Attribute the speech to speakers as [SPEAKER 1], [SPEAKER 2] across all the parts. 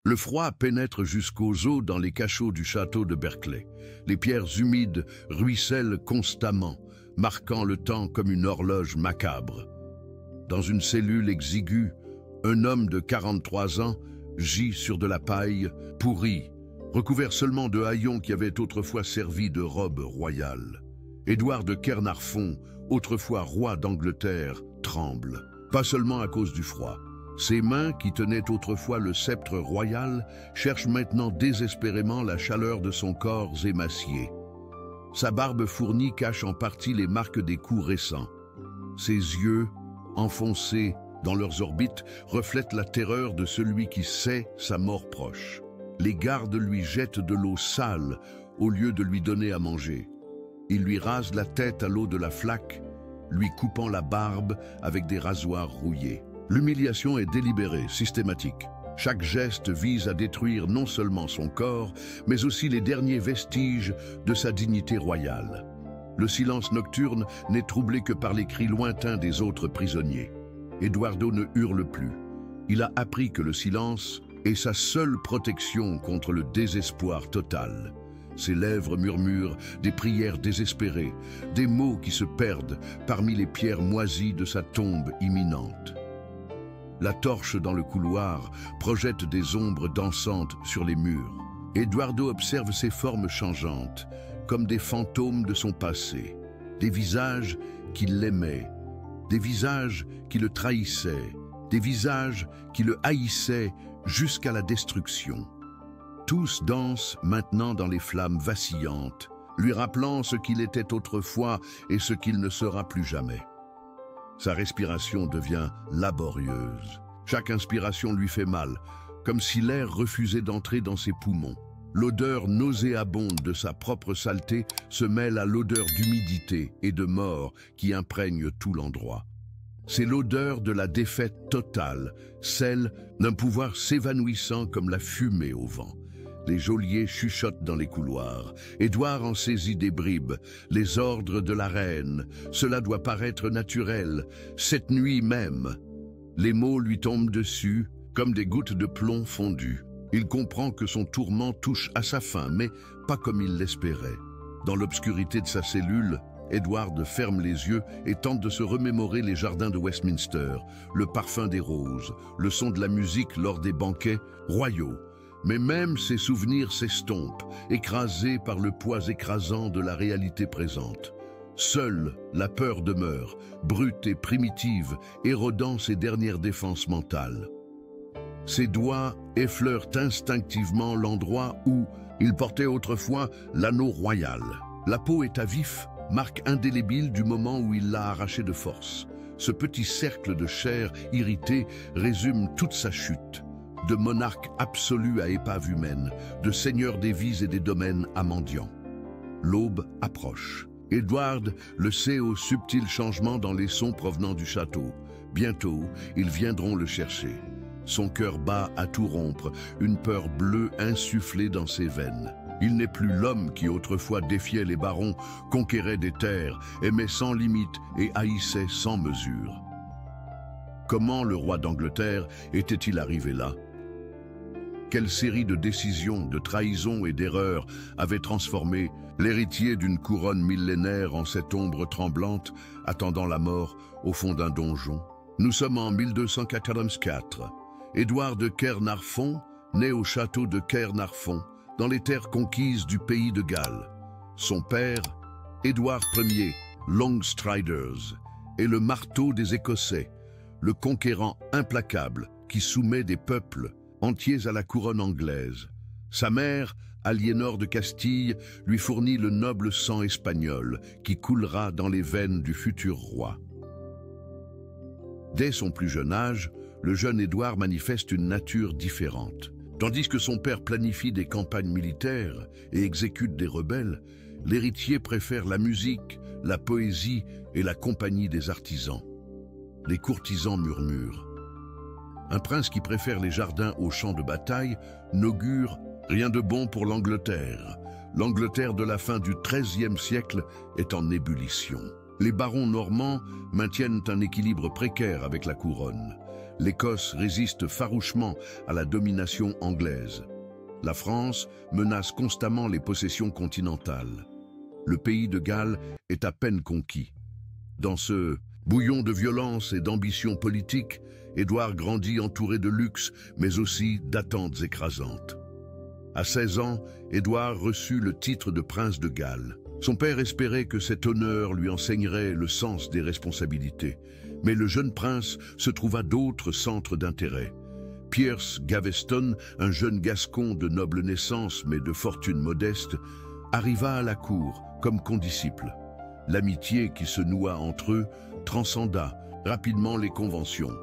[SPEAKER 1] Le froid pénètre jusqu'aux os dans les cachots du château de Berkeley. Les pierres humides ruissellent constamment, marquant le temps comme une horloge macabre. Dans une cellule exiguë, un homme de 43 ans gît sur de la paille pourrie, recouvert seulement de haillons qui avaient autrefois servi de robe royale. Édouard de Caernarfon, autrefois roi d'Angleterre, tremble, pas seulement à cause du froid. Ses mains, qui tenaient autrefois le sceptre royal, cherchent maintenant désespérément la chaleur de son corps émacié. Sa barbe fournie cache en partie les marques des coups récents. Ses yeux, enfoncés dans leurs orbites, reflètent la terreur de celui qui sait sa mort proche. Les gardes lui jettent de l'eau sale au lieu de lui donner à manger. Ils lui rasent la tête à l'eau de la flaque, lui coupant la barbe avec des rasoirs rouillés. L'humiliation est délibérée, systématique. Chaque geste vise à détruire non seulement son corps, mais aussi les derniers vestiges de sa dignité royale. Le silence nocturne n'est troublé que par les cris lointains des autres prisonniers. Eduardo ne hurle plus. Il a appris que le silence est sa seule protection contre le désespoir total. Ses lèvres murmurent des prières désespérées, des mots qui se perdent parmi les pierres moisies de sa tombe imminente. La torche dans le couloir projette des ombres dansantes sur les murs. Eduardo observe ces formes changeantes, comme des fantômes de son passé, des visages qui l'aimaient, des visages qui le trahissaient, des visages qui le haïssaient jusqu'à la destruction. Tous dansent maintenant dans les flammes vacillantes, lui rappelant ce qu'il était autrefois et ce qu'il ne sera plus jamais. Sa respiration devient laborieuse. Chaque inspiration lui fait mal, comme si l'air refusait d'entrer dans ses poumons. L'odeur nauséabonde de sa propre saleté se mêle à l'odeur d'humidité et de mort qui imprègne tout l'endroit. C'est l'odeur de la défaite totale, celle d'un pouvoir s'évanouissant comme la fumée au vent. Les geôliers chuchotent dans les couloirs. Édouard en saisit des bribes. Les ordres de la reine. Cela doit paraître naturel. Cette nuit même. Les mots lui tombent dessus, comme des gouttes de plomb fondues. Il comprend que son tourment touche à sa fin, mais pas comme il l'espérait. Dans l'obscurité de sa cellule, Edward ferme les yeux et tente de se remémorer les jardins de Westminster, le parfum des roses, le son de la musique lors des banquets royaux. Mais même ces souvenirs s'estompent, écrasés par le poids écrasant de la réalité présente. Seule la peur demeure, brute et primitive, érodant ses dernières défenses mentales. Ses doigts effleurent instinctivement l'endroit où il portait autrefois l'anneau royal. La peau est à vif, marque indélébile du moment où il l'a arraché de force. Ce petit cercle de chair irritée résume toute sa chute. De monarque absolu à épave humaine, de seigneur des vies et des domaines à mendiant. L'aube approche. Edward le sait au subtil changement dans les sons provenant du château. Bientôt, ils viendront le chercher. Son cœur bat à tout rompre, une peur bleue insufflée dans ses veines. Il n'est plus l'homme qui autrefois défiait les barons, conquérait des terres, aimait sans limite et haïssait sans mesure. Comment le roi d'Angleterre était-il arrivé là ? Quelle série de décisions, de trahisons et d'erreurs avait transformé l'héritier d'une couronne millénaire en cette ombre tremblante, attendant la mort au fond d'un donjon? Nous sommes en 1284. Édouard de Caernarfon, né au château de Caernarfon, dans les terres conquises du pays de Galles. Son père, Édouard Ier, Longstriders, est le marteau des Écossais, le conquérant implacable qui soumet des peuples entiers à la couronne anglaise. Sa mère, Aliénor de Castille, lui fournit le noble sang espagnol qui coulera dans les veines du futur roi. Dès son plus jeune âge, le jeune Édouard manifeste une nature différente. Tandis que son père planifie des campagnes militaires et exécute des rebelles, l'héritier préfère la musique, la poésie et la compagnie des artisans. Les courtisans murmurent. Un prince qui préfère les jardins aux champs de bataille n'augure rien de bon pour l'Angleterre. L'Angleterre de la fin du XIIIe siècle est en ébullition. Les barons normands maintiennent un équilibre précaire avec la couronne. L'Écosse résiste farouchement à la domination anglaise. La France menace constamment les possessions continentales. Le pays de Galles est à peine conquis. Dans ce bouillon de violence et d'ambition politique, Édouard grandit entouré de luxe, mais aussi d'attentes écrasantes. À 16 ans, Édouard reçut le titre de prince de Galles. Son père espérait que cet honneur lui enseignerait le sens des responsabilités. Mais le jeune prince se trouva d'autres centres d'intérêt. Piers Gaveston, un jeune gascon de noble naissance mais de fortune modeste, arriva à la cour comme condisciple. L'amitié qui se noua entre eux transcenda rapidement les conventions.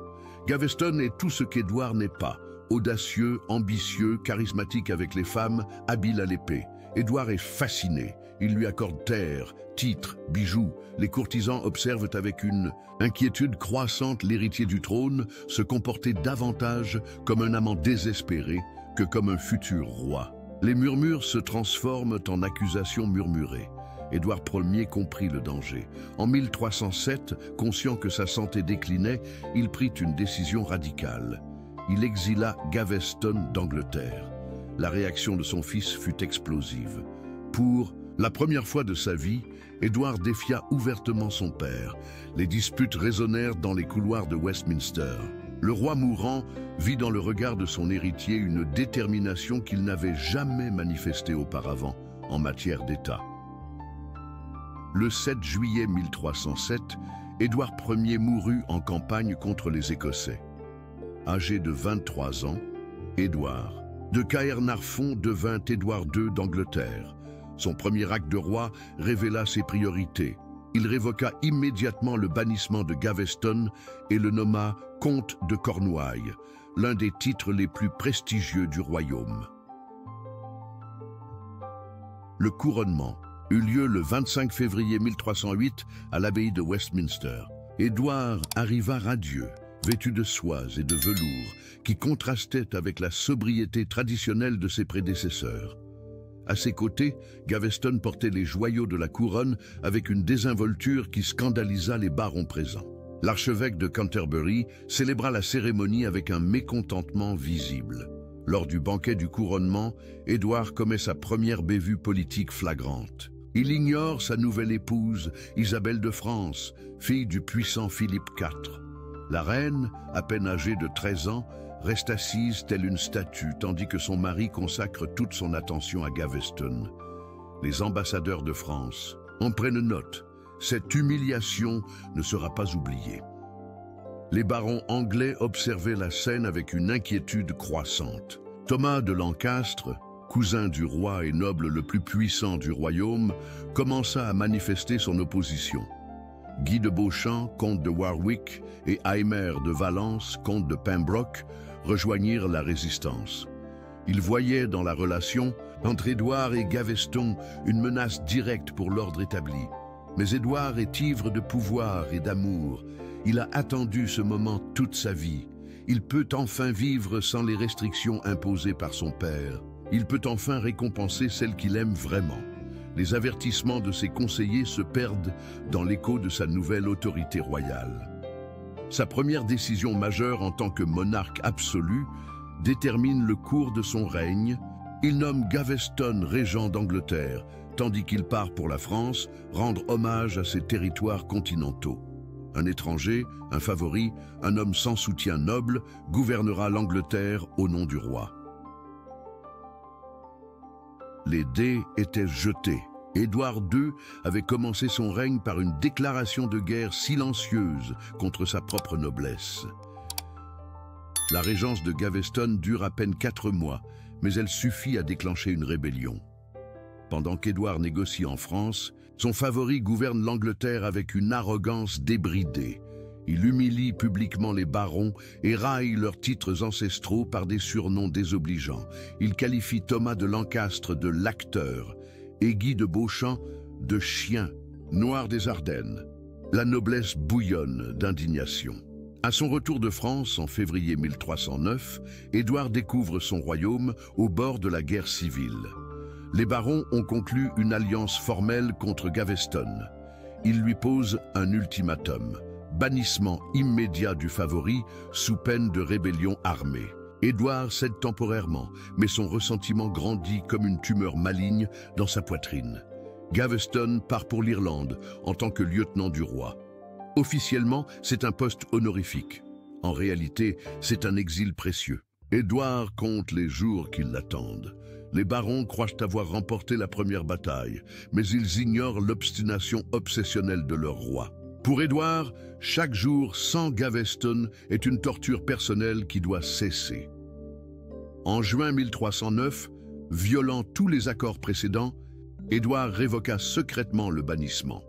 [SPEAKER 1] Gaveston est tout ce qu'Édouard n'est pas. Audacieux, ambitieux, charismatique avec les femmes, habile à l'épée. Édouard est fasciné. Il lui accorde terre, titres, bijoux. Les courtisans observent avec une inquiétude croissante l'héritier du trône se comporter davantage comme un amant désespéré que comme un futur roi. Les murmures se transforment en accusations murmurées. Édouard Ier comprit le danger. En 1307, conscient que sa santé déclinait, il prit une décision radicale. Il exila Gaveston d'Angleterre. La réaction de son fils fut explosive. Pour la première fois de sa vie, Édouard défia ouvertement son père. Les disputes résonnèrent dans les couloirs de Westminster. Le roi mourant vit dans le regard de son héritier une détermination qu'il n'avait jamais manifestée auparavant en matière d'État. Le 7 juillet 1307, Édouard Ier mourut en campagne contre les Écossais. Âgé de 23 ans, Édouard de Caernarfon devint Édouard II d'Angleterre. Son premier acte de roi révéla ses priorités. Il révoqua immédiatement le bannissement de Gaveston et le nomma comte de Cornouailles, l'un des titres les plus prestigieux du royaume. Le couronnement eut lieu le 25 février 1308 à l'abbaye de Westminster. Édouard arriva radieux, vêtu de soies et de velours, qui contrastaient avec la sobriété traditionnelle de ses prédécesseurs. À ses côtés, Gaveston portait les joyaux de la couronne avec une désinvolture qui scandalisa les barons présents. L'archevêque de Canterbury célébra la cérémonie avec un mécontentement visible. Lors du banquet du couronnement, Édouard commet sa première bévue politique flagrante. Il ignore sa nouvelle épouse, Isabelle de France, fille du puissant Philippe IV. La reine, à peine âgée de 13 ans, reste assise telle une statue, tandis que son mari consacre toute son attention à Gaveston. Les ambassadeurs de France en prennent note. Cette humiliation ne sera pas oubliée. Les barons anglais observaient la scène avec une inquiétude croissante. Thomas de Lancastre, cousin du roi et noble le plus puissant du royaume, commença à manifester son opposition. Guy de Beauchamp, comte de Warwick, et Aymer de Valence, comte de Pembroke, rejoignirent la résistance. Ils voyaient dans la relation entre Édouard et Gaveston une menace directe pour l'ordre établi. Mais Édouard est ivre de pouvoir et d'amour. Il a attendu ce moment toute sa vie. Il peut enfin vivre sans les restrictions imposées par son père. Il peut enfin récompenser celle qu'il aime vraiment. Les avertissements de ses conseillers se perdent dans l'écho de sa nouvelle autorité royale. Sa première décision majeure en tant que monarque absolu détermine le cours de son règne. Il nomme Gaveston régent d'Angleterre, tandis qu'il part pour la France rendre hommage à ses territoires continentaux. Un étranger, un favori, un homme sans soutien noble, gouvernera l'Angleterre au nom du roi. Les dés étaient jetés. Édouard II avait commencé son règne par une déclaration de guerre silencieuse contre sa propre noblesse. La régence de Gaveston dure à peine 4 mois, mais elle suffit à déclencher une rébellion. Pendant qu'Édouard négocie en France, son favori gouverne l'Angleterre avec une arrogance débridée. Il humilie publiquement les barons et raille leurs titres ancestraux par des surnoms désobligeants. Il qualifie Thomas de Lancastre de l'acteur et Guy de Beauchamp de chien, noir des Ardennes. La noblesse bouillonne d'indignation. À son retour de France en février 1309, Édouard découvre son royaume au bord de la guerre civile. Les barons ont conclu une alliance formelle contre Gaveston. Ils lui posent un ultimatum: bannissement immédiat du favori sous peine de rébellion armée. Édouard cède temporairement, mais son ressentiment grandit comme une tumeur maligne dans sa poitrine. Gaveston part pour l'Irlande en tant que lieutenant du roi. Officiellement, c'est un poste honorifique. En réalité, c'est un exil précieux. Édouard compte les jours qui l'attendent. Les barons croient avoir remporté la première bataille, mais ils ignorent l'obstination obsessionnelle de leur roi. Pour Édouard, chaque jour sans Gaveston est une torture personnelle qui doit cesser. En juin 1309, violant tous les accords précédents, Édouard révoqua secrètement le bannissement.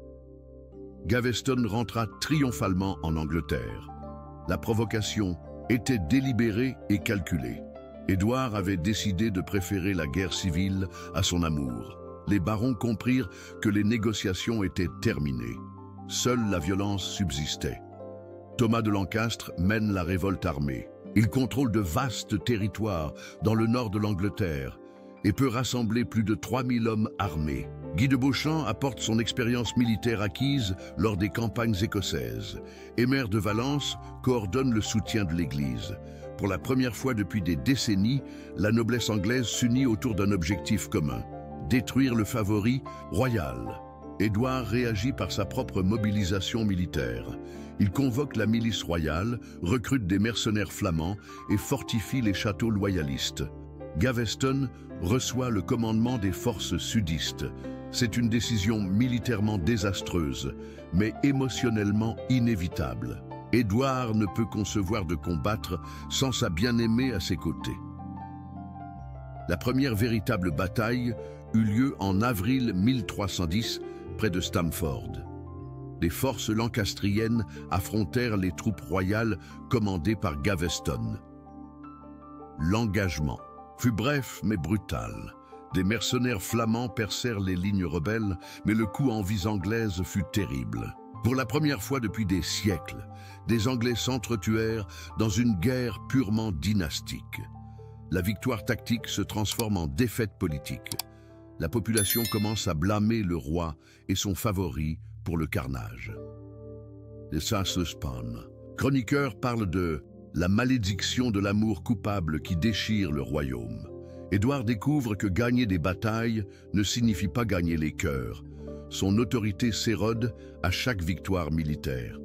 [SPEAKER 1] Gaveston rentra triomphalement en Angleterre. La provocation était délibérée et calculée. Édouard avait décidé de préférer la guerre civile à son amour. Les barons comprirent que les négociations étaient terminées. Seule la violence subsistait. Thomas de Lancastre mène la révolte armée. Il contrôle de vastes territoires dans le nord de l'Angleterre et peut rassembler plus de 3000 hommes armés. Guy de Beauchamp apporte son expérience militaire acquise lors des campagnes écossaises. Aymère de Valence coordonne le soutien de l'Église. Pour la première fois depuis des décennies, la noblesse anglaise s'unit autour d'un objectif commun, détruire le favori royal. Édouard réagit par sa propre mobilisation militaire. Il convoque la milice royale, recrute des mercenaires flamands et fortifie les châteaux loyalistes. Gaveston reçoit le commandement des forces sudistes. C'est une décision militairement désastreuse, mais émotionnellement inévitable. Édouard ne peut concevoir de combattre sans sa bien-aimée à ses côtés. La première véritable bataille eut lieu en avril 1310, près de Stamford. Les forces lancastriennes affrontèrent les troupes royales commandées par Gaveston. L'engagement fut bref mais brutal. Des mercenaires flamands percèrent les lignes rebelles, mais le coup en vise anglaise fut terrible. Pour la première fois depuis des siècles, des Anglais s'entretuèrent dans une guerre purement dynastique. La victoire tactique se transforme en défaite politique. La population commence à blâmer le roi et son favori pour le carnage. Les Saint-Spawn. Chroniqueurs parlent de la malédiction de l'amour coupable qui déchire le royaume. Édouard découvre que gagner des batailles ne signifie pas gagner les cœurs. Son autorité s'érode à chaque victoire militaire.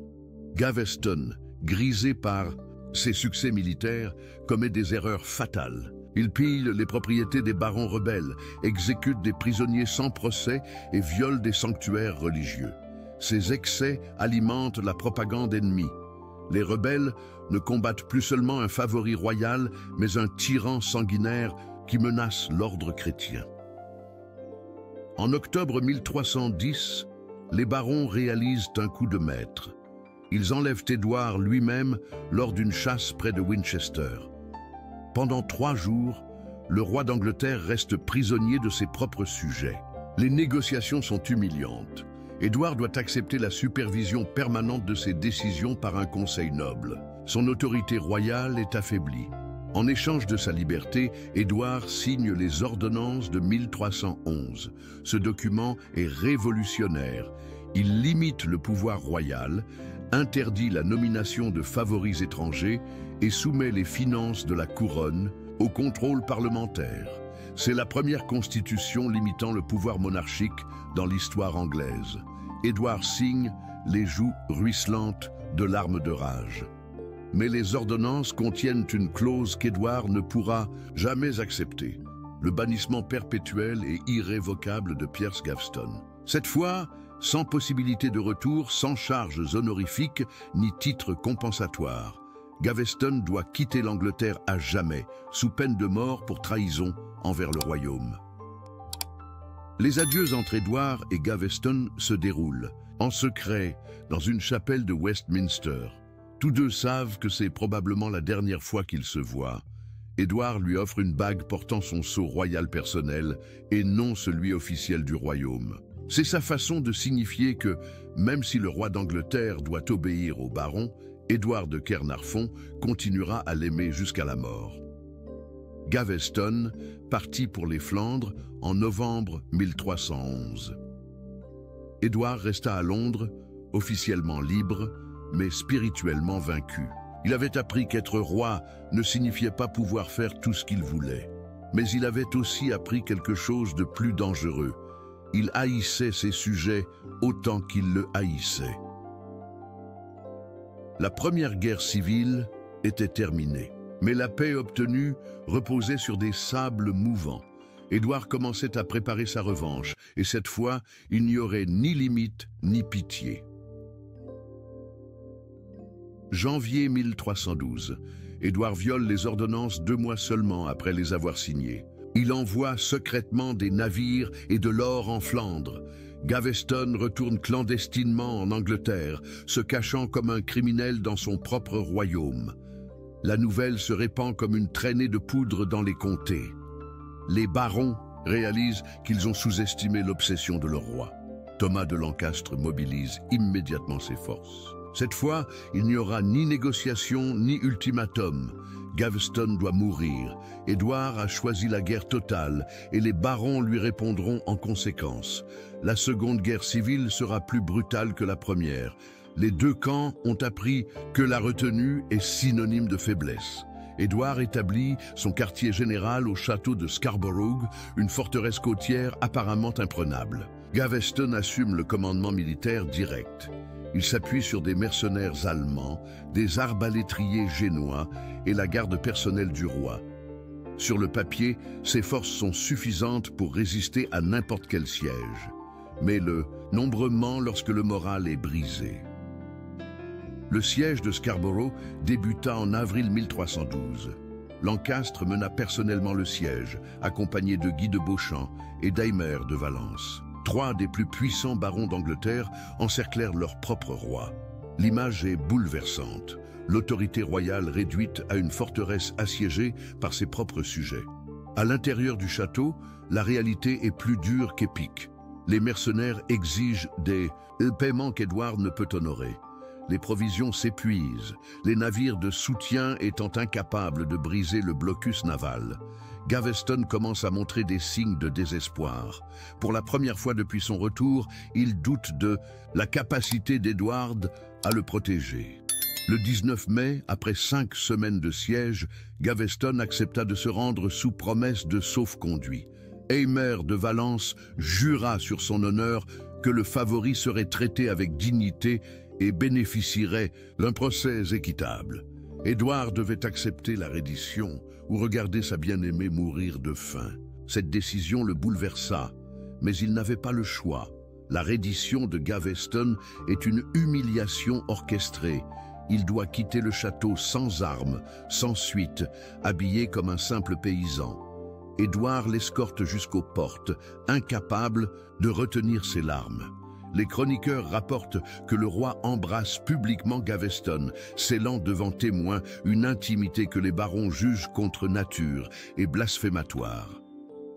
[SPEAKER 1] Gaveston, grisé par ses succès militaires, commet des erreurs fatales. Il pille les propriétés des barons rebelles, exécute des prisonniers sans procès et viole des sanctuaires religieux. Ces excès alimentent la propagande ennemie. Les rebelles ne combattent plus seulement un favori royal, mais un tyran sanguinaire qui menace l'ordre chrétien. En octobre 1310, les barons réalisent un coup de maître. Ils enlèvent Édouard lui-même lors d'une chasse près de Winchester. Pendant 3 jours, le roi d'Angleterre reste prisonnier de ses propres sujets. Les négociations sont humiliantes. Édouard doit accepter la supervision permanente de ses décisions par un conseil noble. Son autorité royale est affaiblie. En échange de sa liberté, Édouard signe les ordonnances de 1311. Ce document est révolutionnaire. Il limite le pouvoir royal, interdit la nomination de favoris étrangers et soumet les finances de la couronne au contrôle parlementaire. C'est la première constitution limitant le pouvoir monarchique dans l'histoire anglaise. Édouard signe, les joues ruisselantes de larmes de rage. Mais les ordonnances contiennent une clause qu'Édouard ne pourra jamais accepter, le bannissement perpétuel et irrévocable de Piers Gaveston. Cette fois, sans possibilité de retour, sans charges honorifiques ni titres compensatoires, Gaveston doit quitter l'Angleterre à jamais, sous peine de mort pour trahison envers le royaume. Les adieux entre Édouard et Gaveston se déroulent, en secret, dans une chapelle de Westminster. Tous deux savent que c'est probablement la dernière fois qu'ils se voient. Édouard lui offre une bague portant son sceau royal personnel et non celui officiel du royaume. C'est sa façon de signifier que, même si le roi d'Angleterre doit obéir au baron, Édouard de Caernarfon continuera à l'aimer jusqu'à la mort. Gaveston partit pour les Flandres en novembre 1311. Édouard resta à Londres, officiellement libre, mais spirituellement vaincu. Il avait appris qu'être roi ne signifiait pas pouvoir faire tout ce qu'il voulait. Mais il avait aussi appris quelque chose de plus dangereux. Il haïssait ses sujets autant qu'il le haïssait. La première guerre civile était terminée, mais la paix obtenue reposait sur des sables mouvants. Édouard commençait à préparer sa revanche, et cette fois, il n'y aurait ni limite ni pitié. Janvier 1312. Édouard viole les ordonnances 2 mois seulement après les avoir signées. Il envoie secrètement des navires et de l'or en Flandre. Gaveston retourne clandestinement en Angleterre, se cachant comme un criminel dans son propre royaume. La nouvelle se répand comme une traînée de poudre dans les comtés. Les barons réalisent qu'ils ont sous-estimé l'obsession de leur roi. Thomas de Lancastre mobilise immédiatement ses forces. Cette fois, il n'y aura ni négociation ni ultimatum. Gaveston doit mourir. Édouard a choisi la guerre totale et les barons lui répondront en conséquence. La seconde guerre civile sera plus brutale que la première. Les 2 camps ont appris que la retenue est synonyme de faiblesse. Édouard établit son quartier général au château de Scarborough, une forteresse côtière apparemment imprenable. Gaveston assume le commandement militaire direct. Il s'appuie sur des mercenaires allemands, des arbalétriers génois et la garde personnelle du roi. Sur le papier, ses forces sont suffisantes pour résister à n'importe quel siège. Mais le nombre ment lorsque le moral est brisé. Le siège de Scarborough débuta en avril 1312. Lancastre mena personnellement le siège, accompagné de Guy de Beauchamp et d'Aymer de Valence. 3 des plus puissants barons d'Angleterre encerclèrent leur propre roi. L'image est bouleversante. L'autorité royale réduite à une forteresse assiégée par ses propres sujets. À l'intérieur du château, la réalité est plus dure qu'épique. Les mercenaires exigent des paiements qu'Édouard ne peut honorer. Les provisions s'épuisent, les navires de soutien étant incapables de briser le blocus naval. Gaveston commence à montrer des signes de désespoir. Pour la première fois depuis son retour, il doute de la capacité d'Édouard à le protéger. Le 19 mai, après 5 semaines de siège, Gaveston accepta de se rendre sous promesse de sauf-conduit. Aymer de Valence jura sur son honneur que le favori serait traité avec dignité et bénéficierait d'un procès équitable. Édouard devait accepter la reddition ou regarder sa bien-aimée mourir de faim. Cette décision le bouleversa, mais il n'avait pas le choix. La reddition de Gaveston est une humiliation orchestrée. Il doit quitter le château sans armes, sans suite, habillé comme un simple paysan. Édouard l'escorte jusqu'aux portes, incapable de retenir ses larmes. Les chroniqueurs rapportent que le roi embrasse publiquement Gaveston, scellant devant témoins une intimité que les barons jugent contre nature et blasphématoire.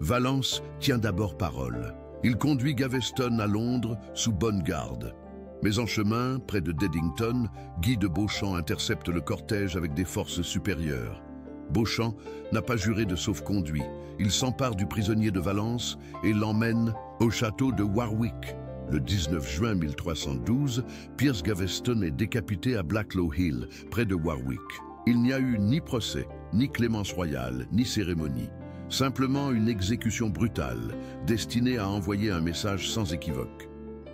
[SPEAKER 1] Valence tient d'abord parole. Il conduit Gaveston à Londres sous bonne garde. Mais en chemin, près de Deddington, Guy de Beauchamp intercepte le cortège avec des forces supérieures. Beauchamp n'a pas juré de sauf-conduit. Il s'empare du prisonnier de Valence et l'emmène au château de Warwick. Le 19 juin 1312, Piers Gaveston est décapité à Blacklow Hill, près de Warwick. Il n'y a eu ni procès, ni clémence royale, ni cérémonie. Simplement une exécution brutale, destinée à envoyer un message sans équivoque.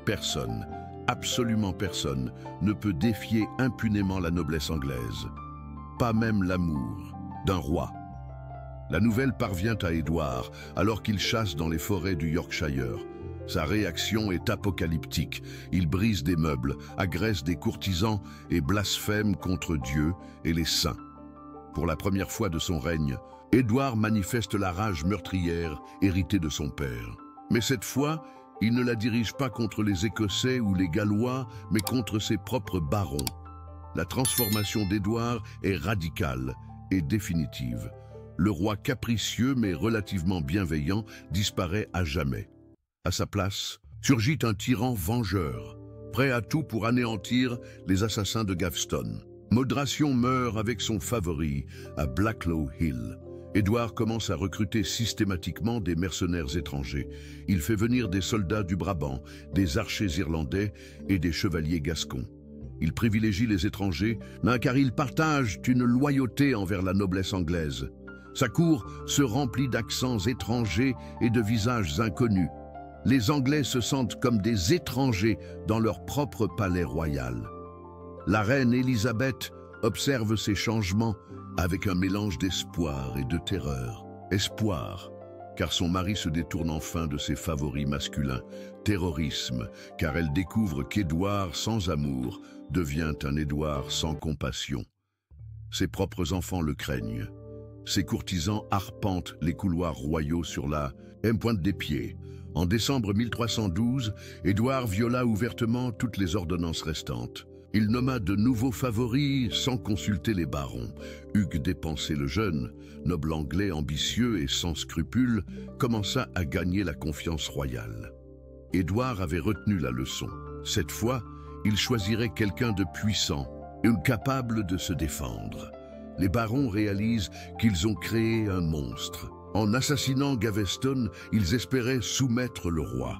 [SPEAKER 1] Personne, absolument personne, ne peut défier impunément la noblesse anglaise. Pas même l'amour d'un roi. La nouvelle parvient à Édouard, alors qu'il chasse dans les forêts du Yorkshire. Sa réaction est apocalyptique. Il brise des meubles, agresse des courtisans et blasphème contre Dieu et les saints. Pour la première fois de son règne, Édouard manifeste la rage meurtrière héritée de son père. Mais cette fois, il ne la dirige pas contre les Écossais ou les Gallois, mais contre ses propres barons. La transformation d'Édouard est radicale et définitive. Le roi capricieux mais relativement bienveillant disparaît à jamais. À sa place, surgit un tyran vengeur, prêt à tout pour anéantir les assassins de Gaveston. Modération meurt avec son favori à Blacklow Hill. Édouard commence à recruter systématiquement des mercenaires étrangers. Il fait venir des soldats du Brabant, des archers irlandais et des chevaliers gascons. Il privilégie les étrangers, car ils partagent une loyauté envers la noblesse anglaise. Sa cour se remplit d'accents étrangers et de visages inconnus. Les Anglais se sentent comme des étrangers dans leur propre palais royal. La reine Élisabeth observe ces changements avec un mélange d'espoir et de terreur. Espoir, car son mari se détourne enfin de ses favoris masculins. Terrorisme, car elle découvre qu'Édouard sans amour devient un Édouard sans compassion. Ses propres enfants le craignent. Ses courtisans arpentent les couloirs royaux sur la pointe des pieds. En décembre 1312, Édouard viola ouvertement toutes les ordonnances restantes. Il nomma de nouveaux favoris sans consulter les barons. Hugues Dépensé le Jeune, noble anglais ambitieux et sans scrupules, commença à gagner la confiance royale. Édouard avait retenu la leçon. Cette fois, il choisirait quelqu'un de puissant et capable de se défendre. Les barons réalisent qu'ils ont créé un monstre. En assassinant Gaveston, ils espéraient soumettre le roi.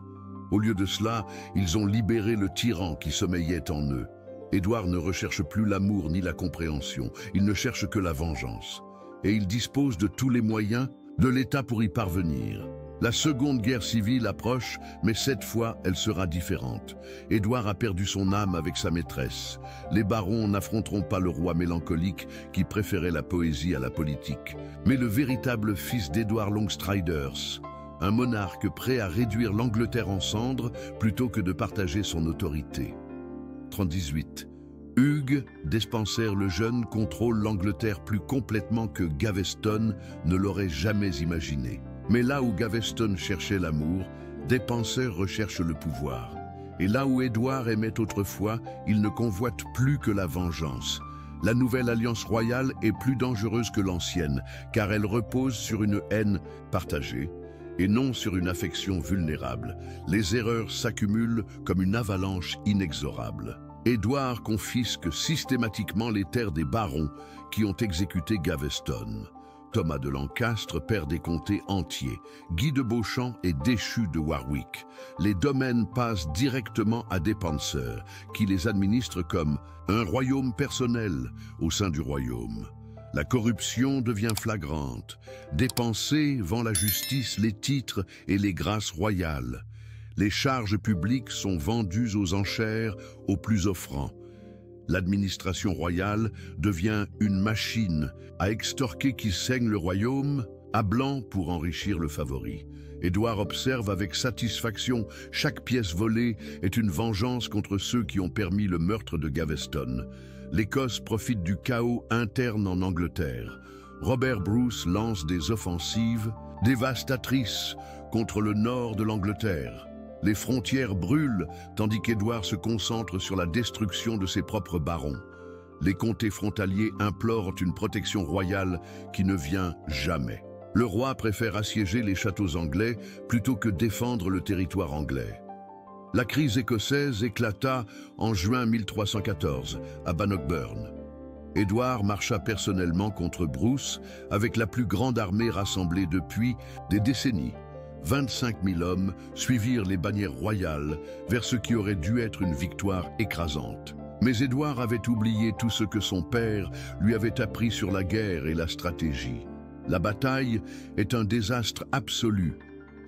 [SPEAKER 1] Au lieu de cela, ils ont libéré le tyran qui sommeillait en eux. Édouard ne recherche plus l'amour ni la compréhension, il ne cherche que la vengeance. Et il dispose de tous les moyens de l'État pour y parvenir. La seconde guerre civile approche, mais cette fois, elle sera différente. Édouard a perdu son âme avec sa maîtresse. Les barons n'affronteront pas le roi mélancolique qui préférait la poésie à la politique, mais le véritable fils d'Édouard Longstriders, un monarque prêt à réduire l'Angleterre en cendres plutôt que de partager son autorité. 38. Hugues Despenser le Jeune contrôle l'Angleterre plus complètement que Gaveston ne l'aurait jamais imaginé. Mais là où Gaveston cherchait l'amour, Despenser recherche le pouvoir. Et là où Édouard aimait autrefois, il ne convoite plus que la vengeance. La nouvelle alliance royale est plus dangereuse que l'ancienne, car elle repose sur une haine partagée et non sur une affection vulnérable. Les erreurs s'accumulent comme une avalanche inexorable. Édouard confisque systématiquement les terres des barons qui ont exécuté Gaveston. Thomas de Lancastre perd des comtés entiers. Guy de Beauchamp est déchu de Warwick. Les domaines passent directement à Despenser, qui les administre comme un royaume personnel au sein du royaume. La corruption devient flagrante. Despenser vend la justice, les titres et les grâces royales. Les charges publiques sont vendues aux enchères aux plus offrants. L'administration royale devient une machine à extorquer qui saigne le royaume, à blanc pour enrichir le favori. Édouard observe avec satisfaction chaque pièce volée est une vengeance contre ceux qui ont permis le meurtre de Gaveston. L'Écosse profite du chaos interne en Angleterre. Robert Bruce lance des offensives dévastatrices contre le nord de l'Angleterre. Les frontières brûlent, tandis qu'Édouard se concentre sur la destruction de ses propres barons. Les comtés frontaliers implorent une protection royale qui ne vient jamais. Le roi préfère assiéger les châteaux anglais plutôt que défendre le territoire anglais. La crise écossaise éclata en juin 1314 à Bannockburn. Édouard marcha personnellement contre Bruce avec la plus grande armée rassemblée depuis des décennies. 25 000 hommes suivirent les bannières royales vers ce qui aurait dû être une victoire écrasante. Mais Édouard avait oublié tout ce que son père lui avait appris sur la guerre et la stratégie. La bataille est un désastre absolu.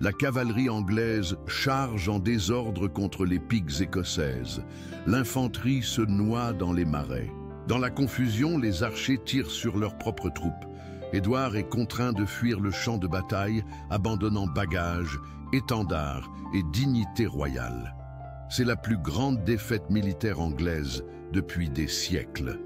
[SPEAKER 1] La cavalerie anglaise charge en désordre contre les piques écossaises. L'infanterie se noie dans les marais. Dans la confusion, les archers tirent sur leurs propres troupes. Édouard est contraint de fuir le champ de bataille, abandonnant bagages, étendards et dignité royale. C'est la plus grande défaite militaire anglaise depuis des siècles.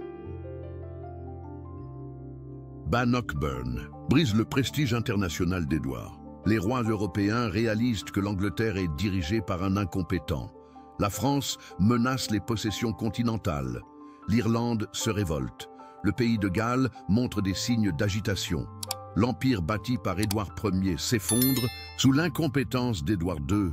[SPEAKER 1] Bannockburn brise le prestige international d'Édouard. Les rois européens réalisent que l'Angleterre est dirigée par un incompétent. La France menace les possessions continentales. L'Irlande se révolte. Le pays de Galles montre des signes d'agitation. L'empire bâti par Édouard Ier s'effondre sous l'incompétence d'Édouard II.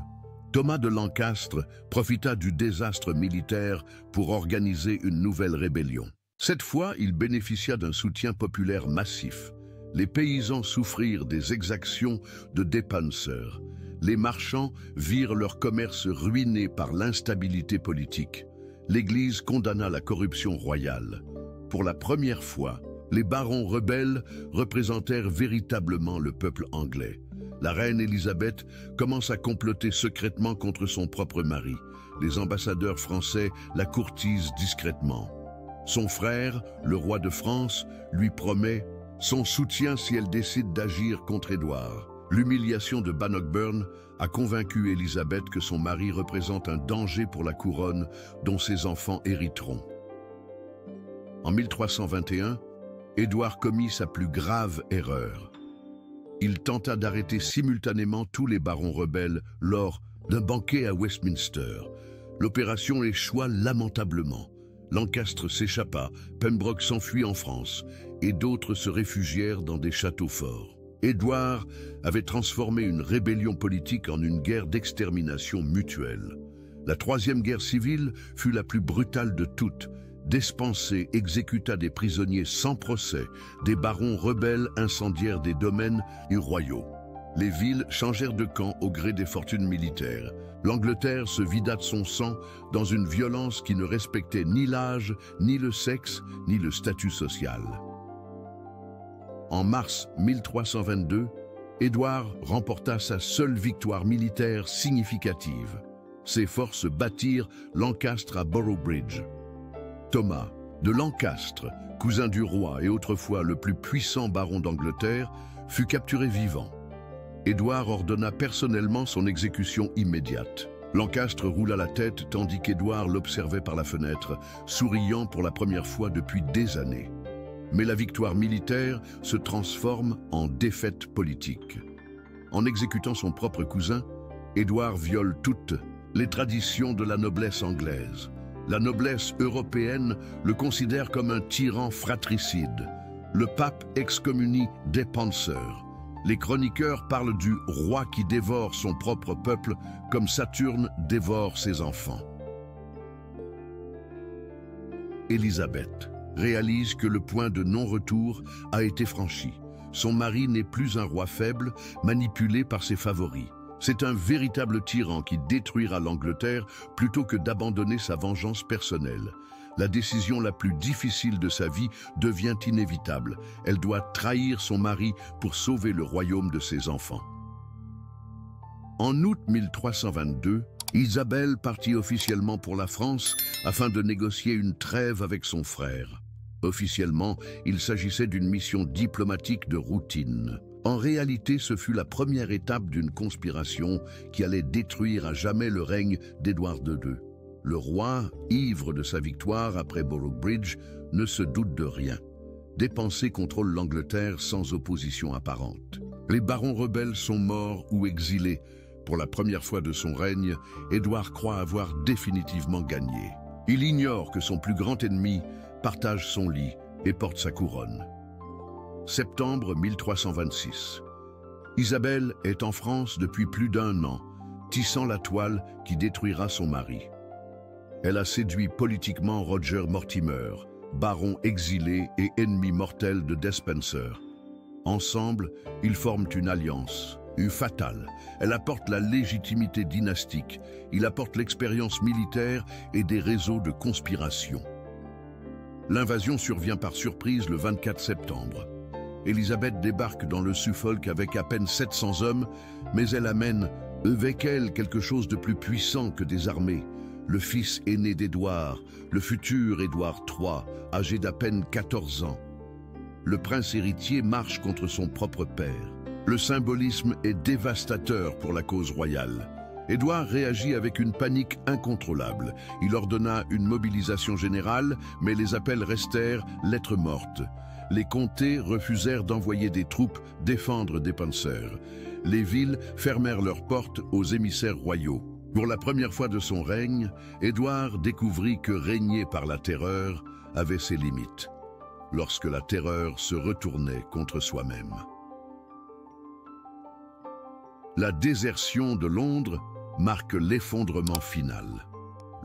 [SPEAKER 1] Thomas de Lancastre profita du désastre militaire pour organiser une nouvelle rébellion. Cette fois, il bénéficia d'un soutien populaire massif. Les paysans souffrirent des exactions de Despenser. Les marchands virent leur commerce ruiné par l'instabilité politique. l'Église condamna la corruption royale. Pour la première fois, les barons rebelles représentèrent véritablement le peuple anglais. La reine Élisabeth commence à comploter secrètement contre son propre mari. Les ambassadeurs français la courtisent discrètement. Son frère, le roi de France, lui promet son soutien si elle décide d'agir contre Édouard. L'humiliation de Bannockburn a convaincu Élisabeth que son mari représente un danger pour la couronne dont ses enfants hériteront. En 1321, Édouard commit sa plus grave erreur. Il tenta d'arrêter simultanément tous les barons rebelles lors d'un banquet à Westminster. L'opération échoua lamentablement. Lancastre s'échappa, Pembroke s'enfuit en France et d'autres se réfugièrent dans des châteaux forts. Édouard avait transformé une rébellion politique en une guerre d'extermination mutuelle. La Troisième Guerre civile fut la plus brutale de toutes. Despensé exécuta des prisonniers sans procès, des barons rebelles incendièrent des domaines et royaux. Les villes changèrent de camp au gré des fortunes militaires. L'Angleterre se vida de son sang dans une violence qui ne respectait ni l'âge, ni le sexe, ni le statut social. En mars 1322, Édouard remporta sa seule victoire militaire significative. Ses forces battirent Lancastre à Boroughbridge. Thomas de Lancastre, cousin du roi et autrefois le plus puissant baron d'Angleterre, fut capturé vivant. Édouard ordonna personnellement son exécution immédiate. Lancastre roula la tête tandis qu'Édouard l'observait par la fenêtre, souriant pour la première fois depuis des années. Mais la victoire militaire se transforme en défaite politique. En exécutant son propre cousin, Édouard viole toutes les traditions de la noblesse anglaise. La noblesse européenne le considère comme un tyran fratricide. Le pape excommunie Despenser. Les chroniqueurs parlent du roi qui dévore son propre peuple comme Saturne dévore ses enfants. Élisabeth réalise que le point de non-retour a été franchi. Son mari n'est plus un roi faible, manipulé par ses favoris. C'est un véritable tyran qui détruira l'Angleterre plutôt que d'abandonner sa vengeance personnelle. La décision la plus difficile de sa vie devient inévitable. Elle doit trahir son mari pour sauver le royaume de ses enfants. En août 1322, Isabelle partit officiellement pour la France afin de négocier une trêve avec son frère. Officiellement, il s'agissait d'une mission diplomatique de routine. En réalité, ce fut la première étape d'une conspiration qui allait détruire à jamais le règne d'Édouard II. Le roi, ivre de sa victoire après Boroughbridge, ne se doute de rien. Despenser contrôle l'Angleterre sans opposition apparente. Les barons rebelles sont morts ou exilés. Pour la première fois de son règne, Édouard croit avoir définitivement gagné. Il ignore que son plus grand ennemi partage son lit et porte sa couronne. Septembre 1326. Isabelle est en France depuis plus d'1 an, tissant la toile qui détruira son mari. Elle a séduit politiquement Roger Mortimer, baron exilé et ennemi mortel de Despenser. Ensemble, ils forment une alliance, fatale. Elle apporte la légitimité dynastique, il apporte l'expérience militaire et des réseaux de conspiration. L'invasion survient par surprise le 24 septembre. Élisabeth débarque dans le Suffolk avec à peine 700 hommes, mais elle amène avec elle quelque chose de plus puissant que des armées. Le fils aîné d'Édouard, le futur Édouard III, âgé d'à peine 14 ans. Le prince héritier marche contre son propre père. Le symbolisme est dévastateur pour la cause royale. Édouard réagit avec une panique incontrôlable. Il ordonna une mobilisation générale, mais les appels restèrent lettres mortes. Les comtés refusèrent d'envoyer des troupes défendre Despenser. Les villes fermèrent leurs portes aux émissaires royaux. Pour la première fois de son règne, Édouard découvrit que régner par la terreur avait ses limites, lorsque la terreur se retournait contre soi-même. La désertion de Londres marque l'effondrement final.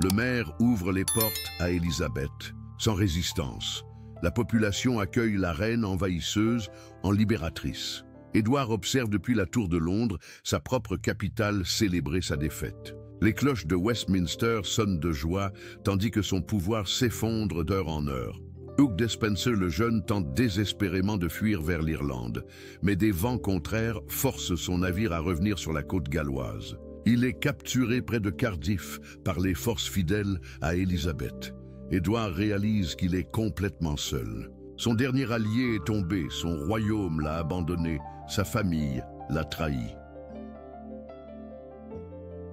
[SPEAKER 1] Le maire ouvre les portes à Élisabeth, sans résistance. La population accueille la reine envahisseuse en libératrice. Édouard observe depuis la tour de Londres sa propre capitale célébrer sa défaite. Les cloches de Westminster sonnent de joie, tandis que son pouvoir s'effondre d'heure en heure. Hugh Despenser le Jeune tente désespérément de fuir vers l'Irlande, mais des vents contraires forcent son navire à revenir sur la côte galloise. Il est capturé près de Cardiff par les forces fidèles à Élisabeth. Édouard réalise qu'il est complètement seul. Son dernier allié est tombé, son royaume l'a abandonné, sa famille l'a trahi.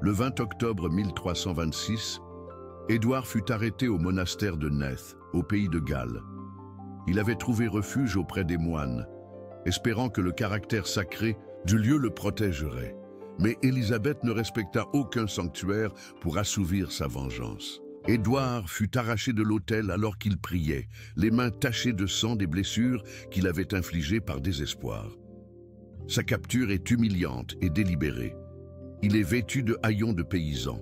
[SPEAKER 1] Le 20 octobre 1326, Édouard fut arrêté au monastère de Neath, au pays de Galles. Il avait trouvé refuge auprès des moines, espérant que le caractère sacré du lieu le protégerait. Mais Élisabeth ne respecta aucun sanctuaire pour assouvir sa vengeance. Édouard fut arraché de l'autel alors qu'il priait, les mains tachées de sang des blessures qu'il avait infligées par désespoir. Sa capture est humiliante et délibérée. Il est vêtu de haillons de paysan.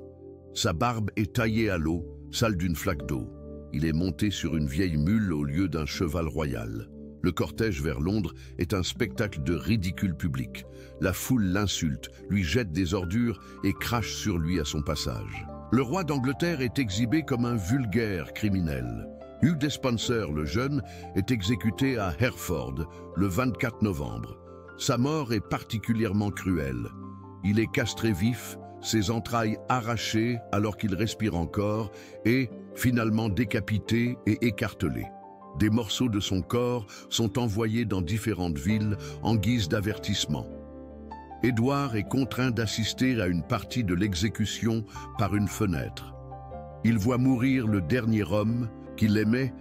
[SPEAKER 1] Sa barbe est taillée à l'eau, sale d'une flaque d'eau. Il est monté sur une vieille mule au lieu d'un cheval royal. Le cortège vers Londres est un spectacle de ridicule public. La foule l'insulte, lui jette des ordures et crache sur lui à son passage. Le roi d'Angleterre est exhibé comme un vulgaire criminel. Hugh Despenser le Jeune est exécuté à Hereford le 24 novembre. Sa mort est particulièrement cruelle. Il est castré vif, ses entrailles arrachées alors qu'il respire encore et, finalement décapité et écartelé. Des morceaux de son corps sont envoyés dans différentes villes en guise d'avertissement. Édouard est contraint d'assister à une partie de l'exécution par une fenêtre. Il voit mourir le dernier homme qu'il aimait,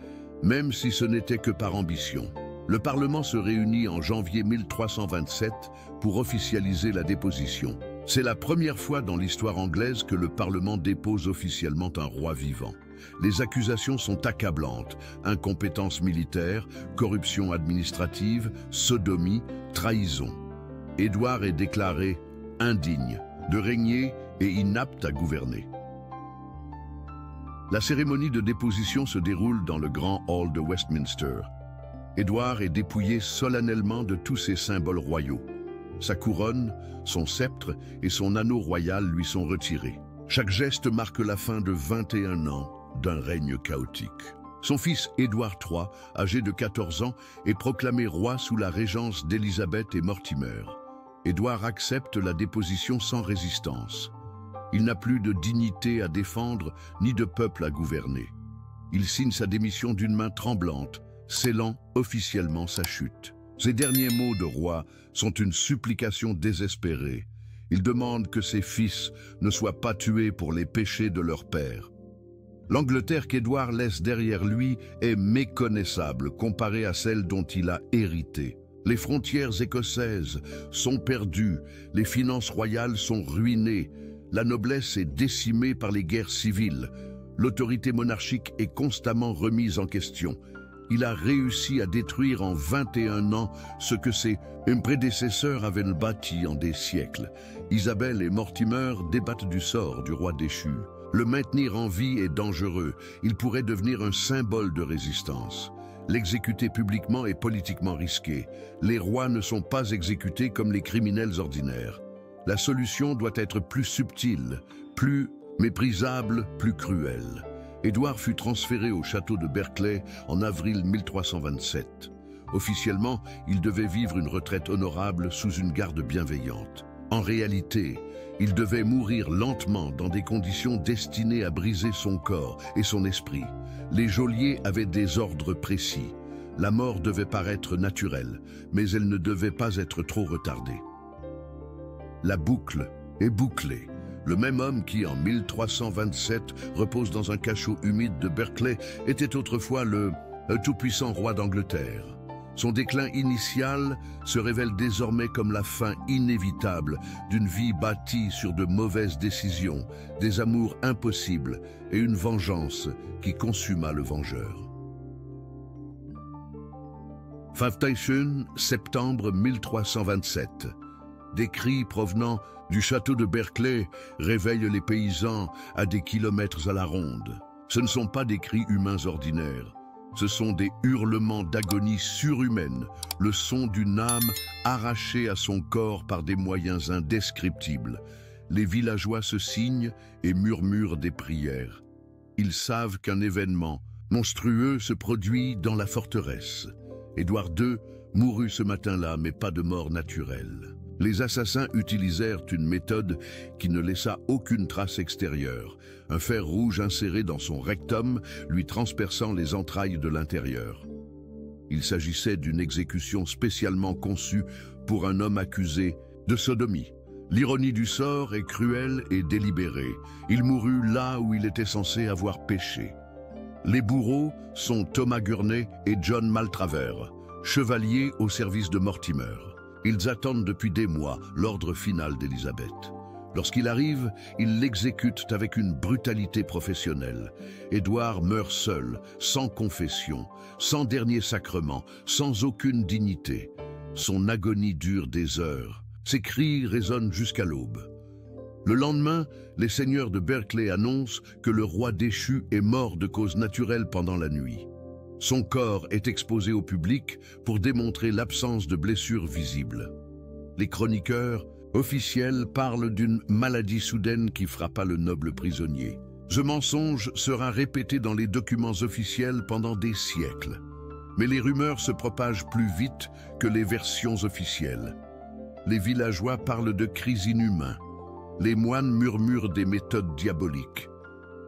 [SPEAKER 1] même si ce n'était que par ambition. Le Parlement se réunit en janvier 1327 pour officialiser la déposition. C'est la première fois dans l'histoire anglaise que le Parlement dépose officiellement un roi vivant. Les accusations sont accablantes: incompétence militaire, corruption administrative, sodomie, trahison. Édouard est déclaré indigne de régner et inapte à gouverner. La cérémonie de déposition se déroule dans le grand hall de Westminster. Édouard est dépouillé solennellement de tous ses symboles royaux. Sa couronne, son sceptre et son anneau royal lui sont retirés. Chaque geste marque la fin de 21 ans d'un règne chaotique. Son fils Édouard III, âgé de 14 ans, est proclamé roi sous la régence d'Élisabeth et Mortimer. Édouard accepte la déposition sans résistance. Il n'a plus de dignité à défendre ni de peuple à gouverner. Il signe sa démission d'une main tremblante, scellant officiellement sa chute. Ses derniers mots de roi sont une supplication désespérée. Il demande que ses fils ne soient pas tués pour les péchés de leur père. L'Angleterre qu'Édouard laisse derrière lui est méconnaissable comparée à celle dont il a hérité. Les frontières écossaises sont perdues, les finances royales sont ruinées, la noblesse est décimée par les guerres civiles, l'autorité monarchique est constamment remise en question. Il a réussi à détruire en 21 ans ce que ses prédécesseurs avaient bâti en des siècles. Isabelle et Mortimer débattent du sort du roi déchu. Le maintenir en vie est dangereux, il pourrait devenir un symbole de résistance. L'exécuter publiquement est politiquement risqué. Les rois ne sont pas exécutés comme les criminels ordinaires. La solution doit être plus subtile, plus méprisable, plus cruelle. Édouard fut transféré au château de Berkeley en avril 1327. Officiellement, il devait vivre une retraite honorable sous une garde bienveillante. En réalité, il devait mourir lentement dans des conditions destinées à briser son corps et son esprit. Les geôliers avaient des ordres précis. La mort devait paraître naturelle, mais elle ne devait pas être trop retardée. La boucle est bouclée. Le même homme qui, en 1327, repose dans un cachot humide de Berkeley, était autrefois le tout-puissant roi d'Angleterre. Son déclin initial se révèle désormais comme la fin inévitable d'une vie bâtie sur de mauvaises décisions, des amours impossibles et une vengeance qui consuma le vengeur. Favtation, septembre 1327. Des cris provenant du château de Berkeley réveillent les paysans à des kilomètres à la ronde. Ce ne sont pas des cris humains ordinaires. Ce sont des hurlements d'agonie surhumaine, le son d'une âme arrachée à son corps par des moyens indescriptibles. les villageois se signent et murmurent des prières. Ils savent qu'un événement monstrueux se produit dans la forteresse. Édouard II mourut ce matin-là, mais pas de mort naturelle. Les assassins utilisèrent une méthode qui ne laissa aucune trace extérieure, un fer rouge inséré dans son rectum, lui transperçant les entrailles de l'intérieur. Il s'agissait d'une exécution spécialement conçue pour un homme accusé de sodomie. L'ironie du sort est cruelle et délibérée. Il mourut là où il était censé avoir péché. Les bourreaux sont Thomas Gurney et John Maltravers, chevaliers au service de Mortimer. Ils attendent depuis des mois l'ordre final d'Élisabeth. Lorsqu'il arrive, ils l'exécutent avec une brutalité professionnelle. Édouard meurt seul, sans confession, sans dernier sacrement, sans aucune dignité. Son agonie dure des heures. Ses cris résonnent jusqu'à l'aube. Le lendemain, les seigneurs de Berkeley annoncent que le roi déchu est mort de cause naturelle pendant la nuit. Son corps est exposé au public pour démontrer l'absence de blessures visibles. Les chroniqueurs officiels parlent d'une maladie soudaine qui frappa le noble prisonnier. Ce mensonge sera répété dans les documents officiels pendant des siècles. Mais les rumeurs se propagent plus vite que les versions officielles. Les villageois parlent de cris inhumains. Les moines murmurent des méthodes diaboliques.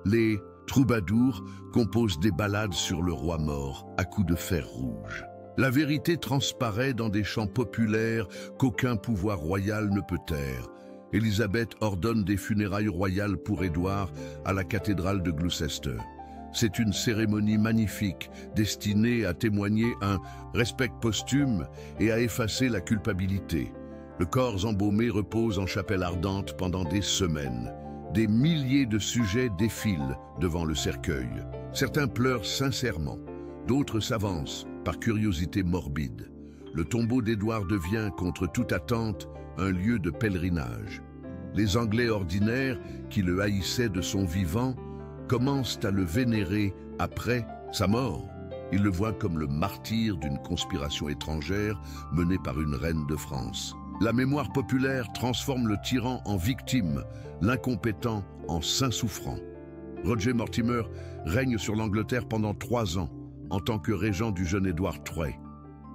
[SPEAKER 1] Les troubadours composent des ballades sur le roi mort à coups de fer rouge. La vérité transparaît dans des chants populaires qu'aucun pouvoir royal ne peut taire. Élisabeth ordonne des funérailles royales pour Édouard à la cathédrale de Gloucester. C'est une cérémonie magnifique destinée à témoigner un respect posthume et à effacer la culpabilité. Le corps embaumé repose en chapelle ardente pendant des semaines. Des milliers de sujets défilent devant le cercueil. Certains pleurent sincèrement, d'autres s'avancent par curiosité morbide. Le tombeau d'Édouard devient, contre toute attente, un lieu de pèlerinage. Les Anglais ordinaires, qui le haïssaient de son vivant, commencent à le vénérer après sa mort. Ils le voient comme le martyr d'une conspiration étrangère menée par une reine de France. La mémoire populaire transforme le tyran en victime, l'incompétent en saint souffrant. Roger Mortimer règne sur l'Angleterre pendant 3 ans, en tant que régent du jeune Édouard III.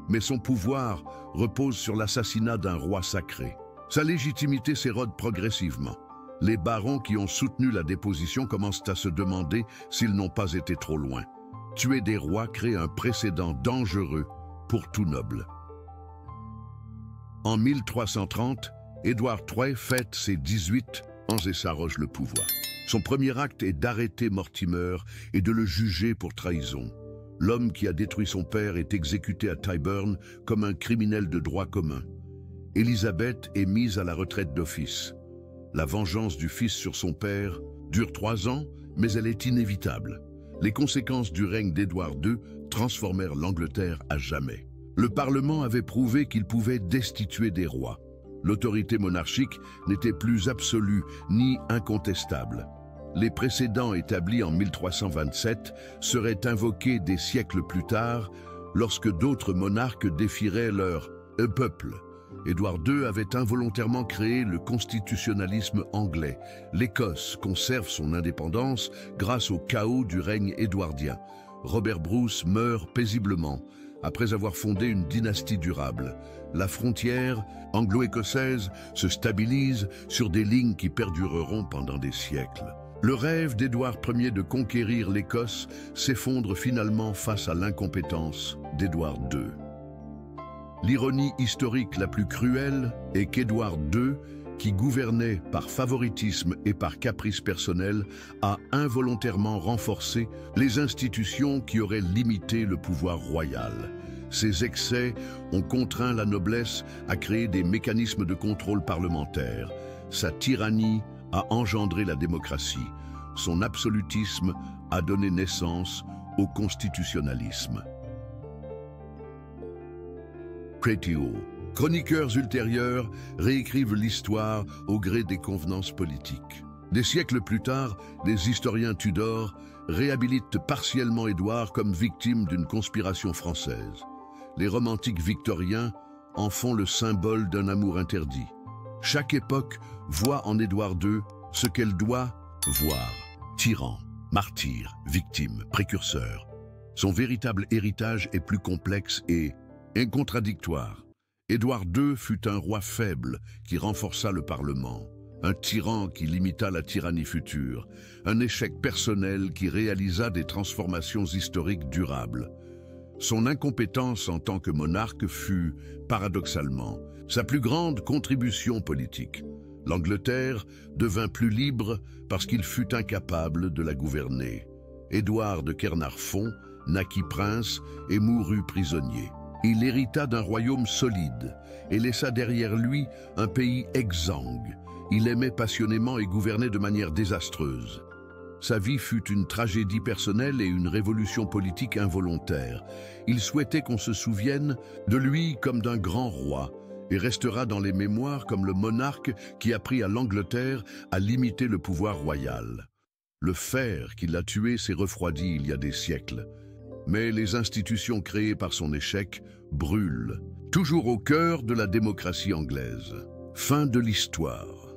[SPEAKER 1] Mais son pouvoir repose sur l'assassinat d'un roi sacré. Sa légitimité s'érode progressivement. Les barons qui ont soutenu la déposition commencent à se demander s'ils n'ont pas été trop loin. Tuer des rois crée un précédent dangereux pour tout noble. En 1330, Édouard III fête ses 18 ans et s'arroge le pouvoir. Son premier acte est d'arrêter Mortimer et de le juger pour trahison. L'homme qui a détruit son père est exécuté à Tyburn comme un criminel de droit commun. Élisabeth est mise à la retraite d'office. La vengeance du fils sur son père dure 3 ans, mais elle est inévitable. Les conséquences du règne d'Édouard II transformèrent l'Angleterre à jamais. Le Parlement avait prouvé qu'il pouvait destituer des rois. L'autorité monarchique n'était plus absolue ni incontestable. Les précédents établis en 1327 seraient invoqués des siècles plus tard lorsque d'autres monarques défieraient leur peuple. Édouard II avait involontairement créé le constitutionnalisme anglais. L'Écosse conserve son indépendance grâce au chaos du règne édouardien. Robert Bruce meurt paisiblement après avoir fondé une dynastie durable. La frontière anglo-écossaise se stabilise sur des lignes qui perdureront pendant des siècles. Le rêve d'Édouard Ier de conquérir l'Écosse s'effondre finalement face à l'incompétence d'Édouard II. L'ironie historique la plus cruelle est qu'Édouard II, qui gouvernait par favoritisme et par caprice personnel, a involontairement renforcé les institutions qui auraient limité le pouvoir royal. Ces excès ont contraint la noblesse à créer des mécanismes de contrôle parlementaire. Sa tyrannie a engendré la démocratie. Son absolutisme a donné naissance au constitutionnalisme. Créteau. Chroniqueurs ultérieurs réécrivent l'histoire au gré des convenances politiques. Des siècles plus tard, les historiens Tudors réhabilitent partiellement Édouard comme victime d'une conspiration française. Les romantiques victoriens en font le symbole d'un amour interdit. Chaque époque voit en Édouard II ce qu'elle doit voir. Tyran, martyr, victime, précurseur. Son véritable héritage est plus complexe et incontradictoire. Édouard II fut un roi faible qui renforça le Parlement, un tyran qui limita la tyrannie future, un échec personnel qui réalisa des transformations historiques durables. Son incompétence en tant que monarque fut, paradoxalement, sa plus grande contribution politique. L'Angleterre devint plus libre parce qu'il fut incapable de la gouverner. Édouard de Caernarfon naquit prince et mourut prisonnier. Il hérita d'un royaume solide et laissa derrière lui un pays exsangue. Il aimait passionnément et gouvernait de manière désastreuse. Sa vie fut une tragédie personnelle et une révolution politique involontaire. Il souhaitait qu'on se souvienne de lui comme d'un grand roi et restera dans les mémoires comme le monarque qui apprit à l'Angleterre à limiter le pouvoir royal. Le fer qui l'a tué s'est refroidi il y a des siècles. Mais les institutions créées par son échec brûlent, toujours au cœur de la démocratie anglaise. Fin de l'histoire.